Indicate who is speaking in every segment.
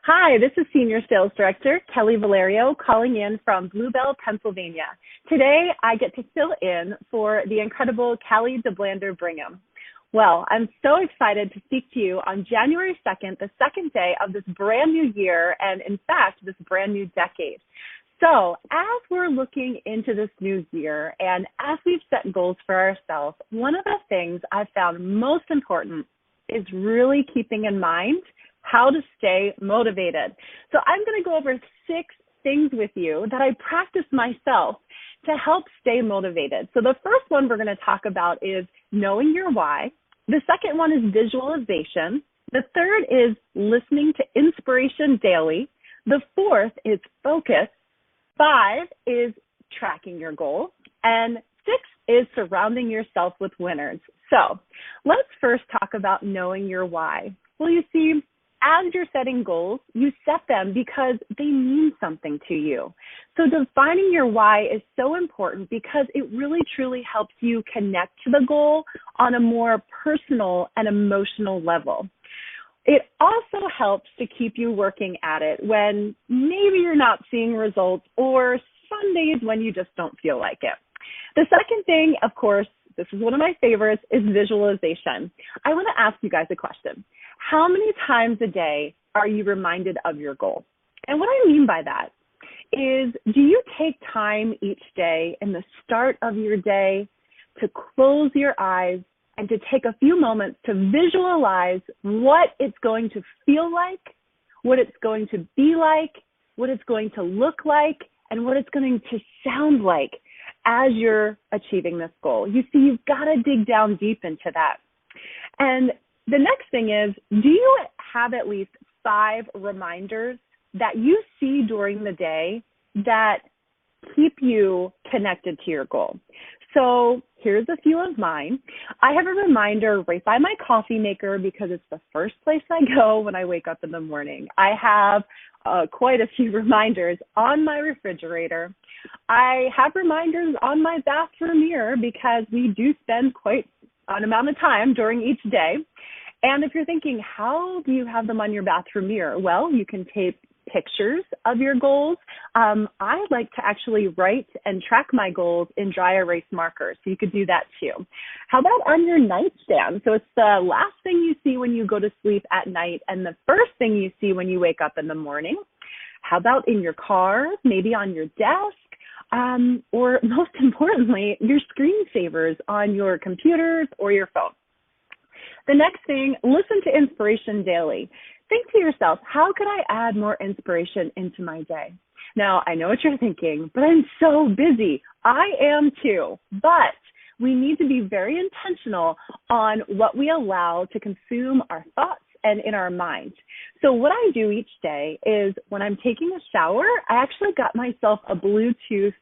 Speaker 1: Hi, this is Senior Sales Director Kellee Valerio calling in from Bluebell, Pennsylvania. Today, I get to fill in for the incredible Callie DeBlander Brigham. Well, I'm so excited to speak to you on January 2nd, the second day of this brand new year, and in fact, this brand new decade. So as we're looking into this new year and as we've set goals for ourselves, one of the things I've found most important is really keeping in mind how to stay motivated. So I'm going to go over 6 things with you that I practice myself to help stay motivated. So the first one we're going to talk about is knowing your why. The second one is visualization. The third is listening to inspiration daily. The fourth is focus. 5 is tracking your goals. And 6 is surrounding yourself with winners. So let's first talk about knowing your why. Well, you see, as you're setting goals, you set them because they mean something to you. So defining your why is so important because it really truly helps you connect to the goal on a more personal and emotional level. It also helps to keep you working at it when maybe you're not seeing results or some days when you just don't feel like it. The second thing, of course, this is one of my favorites, is visualization. I want to ask you guys a question. How many times a day are you reminded of your goal? And what I mean by that is, do you take time each day in the start of your day to close your eyes and to take a few moments to visualize what it's going to feel like, what it's going to be like, what it's going to look like, and what it's going to sound like as you're achieving this goal? You see, you've got to dig down deep into that. And the next thing is, do you have at least 5 reminders that you see during the day that keep you connected to your goal? So here's a few of mine. I have a reminder right by my coffee maker because it's the first place I go when I wake up in the morning. I have quite a few reminders on my refrigerator. I have reminders on my bathroom mirror because we do spend quite an amount of time during each day. And if you're thinking, how do you have them on your bathroom mirror? Well, you can tape pictures of your goals. I like to actually write and track my goals in dry erase markers, so you could do that too. How about on your nightstand? So it's the last thing you see when you go to sleep at night and the first thing you see when you wake up in the morning. How about in your car, maybe on your desk, or most importantly, your screensavers on your computers or your phone? The next thing, listen to inspiration daily. Think to yourself, how could I add more inspiration into my day? Now, I know what you're thinking, but I'm so busy. I am too. But we need to be very intentional on what we allow to consume our thoughts and in our mind. So what I do each day is when I'm taking a shower, I actually got myself a Bluetooth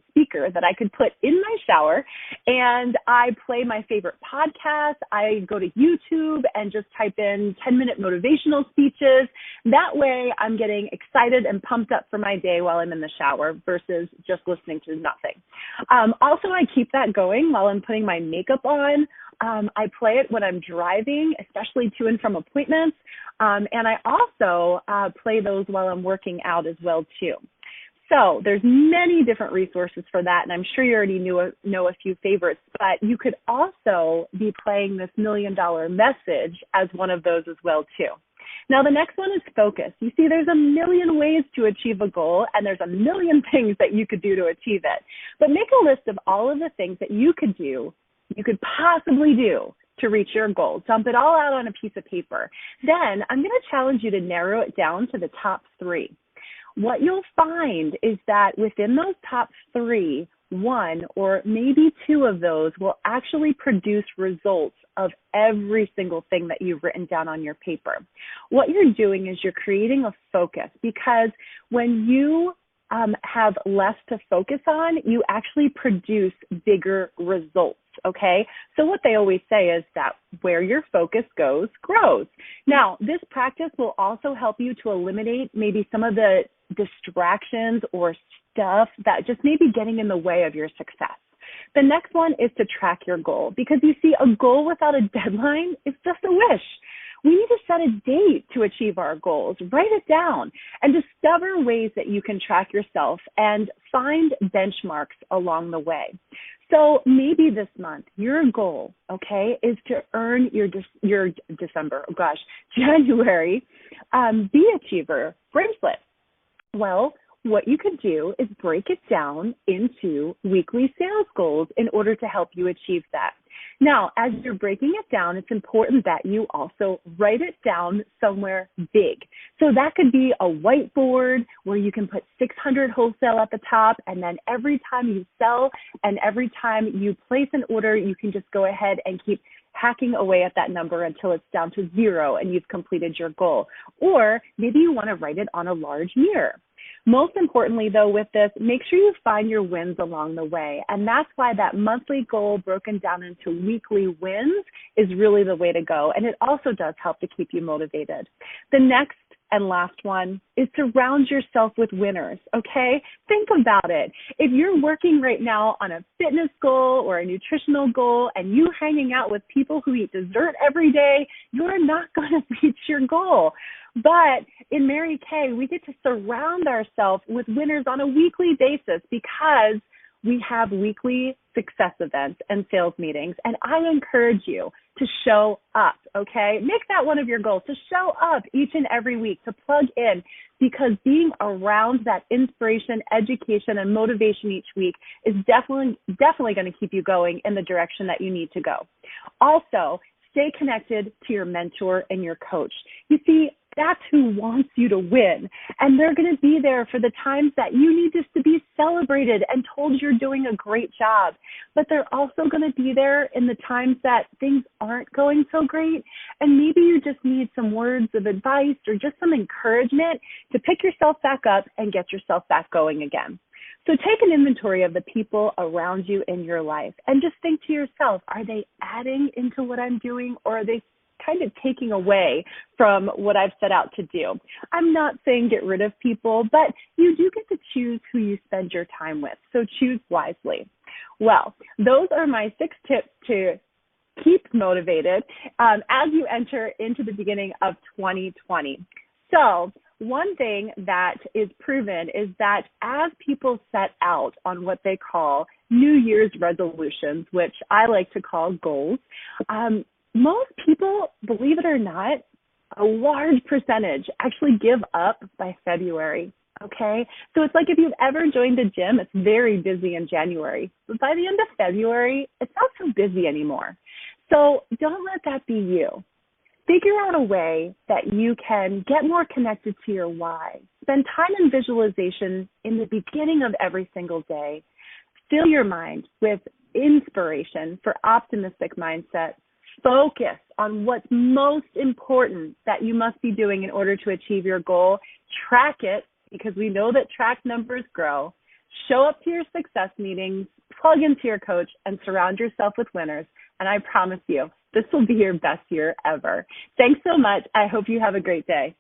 Speaker 1: speaker that I could put in my shower, and I play my favorite podcast. I go to YouTube and just type in 10-minute motivational speeches. That way I'm getting excited and pumped up for my day while I'm in the shower versus just listening to nothing. Also, I keep that going while I'm putting my makeup on. I play it when I'm driving, especially to and from appointments, and I also play those while I'm working out as well, too. So there's many different resources for that, and I'm sure you already know a few favorites, but you could also be playing this $1 million message as one of those as well, too. Now, the next one is focus. You see, there's a million ways to achieve a goal, and there's a million things that you could do to achieve it. But make a list of all of the things that you could possibly do to reach your goal. Dump it all out on a piece of paper. Then I'm going to challenge you to narrow it down to the top 3. What you'll find is that within those top 3, 1 or maybe 2 of those will actually produce results of every single thing that you've written down on your paper. What you're doing is you're creating a focus, because when you have less to focus on, you actually produce bigger results. Okay, so what they always say is that where your focus goes, grows. Now, this practice will also help you to eliminate maybe some of the distractions or stuff that just may be getting in the way of your success. The next one is to track your goal, because you see, a goal without a deadline is just a wish. We need to set a date to achieve our goals. Write it down and discover ways that you can track yourself and find benchmarks along the way. So maybe this month, your goal, okay, is to earn your January Be Achiever bracelet. Well, what you could do is break it down into weekly sales goals in order to help you achieve that. Now, as you're breaking it down, it's important that you also write it down somewhere big. So that could be a whiteboard where you can put 600 wholesale at the top, and then every time you sell and every time you place an order, you can just go ahead and keep hacking away at that number until it's down to 0 and you've completed your goal. Or maybe you want to write it on a large mirror. Most importantly, though, with this, make sure you find your wins along the way. And that's why that monthly goal broken down into weekly wins is really the way to go. And it also does help to keep you motivated. The next and last one is surround yourself with winners, okay? Think about it. If you're working right now on a fitness goal or a nutritional goal and you hanging out with people who eat dessert every day, you're not going to reach your goal. But in Mary Kay, we get to surround ourselves with winners on a weekly basis because we have weekly success events and sales meetings. And I encourage you to show up, okay? Make that one of your goals, to show up each and every week, to plug in, because being around that inspiration, education, and motivation each week is definitely going to keep you going in the direction that you need to go. Also, stay connected to your mentor and your coach. You see, that's who wants you to win. And they're going to be there for the times that you need just to be celebrated and told you're doing a great job. But they're also going to be there in the times that things aren't going so great. And maybe you just need some words of advice or just some encouragement to pick yourself back up and get yourself back going again. So take an inventory of the people around you in your life and just think to yourself, are they adding into what I'm doing, or are they kind of taking away from what I've set out to do? I'm not saying get rid of people, but you do get to choose who you spend your time with. So choose wisely. Well, those are my 6 tips to keep motivated as you enter into the beginning of 2020. So one thing that is proven is that as people set out on what they call New Year's resolutions, which I like to call goals, most people, believe it or not, a large percentage actually give up by February, okay? So it's like if you've ever joined a gym, it's very busy in January. But by the end of February, it's not so busy anymore. So don't let that be you. Figure out a way that you can get more connected to your why. Spend time in visualization in the beginning of every single day. Fill your mind with inspiration for optimistic mindset. Focus on what's most important that you must be doing in order to achieve your goal. Track it, because we know that track numbers grow. Show up to your success meetings, plug into your coach, and surround yourself with winners. And I promise you, this will be your best year ever. Thanks so much. I hope you have a great day.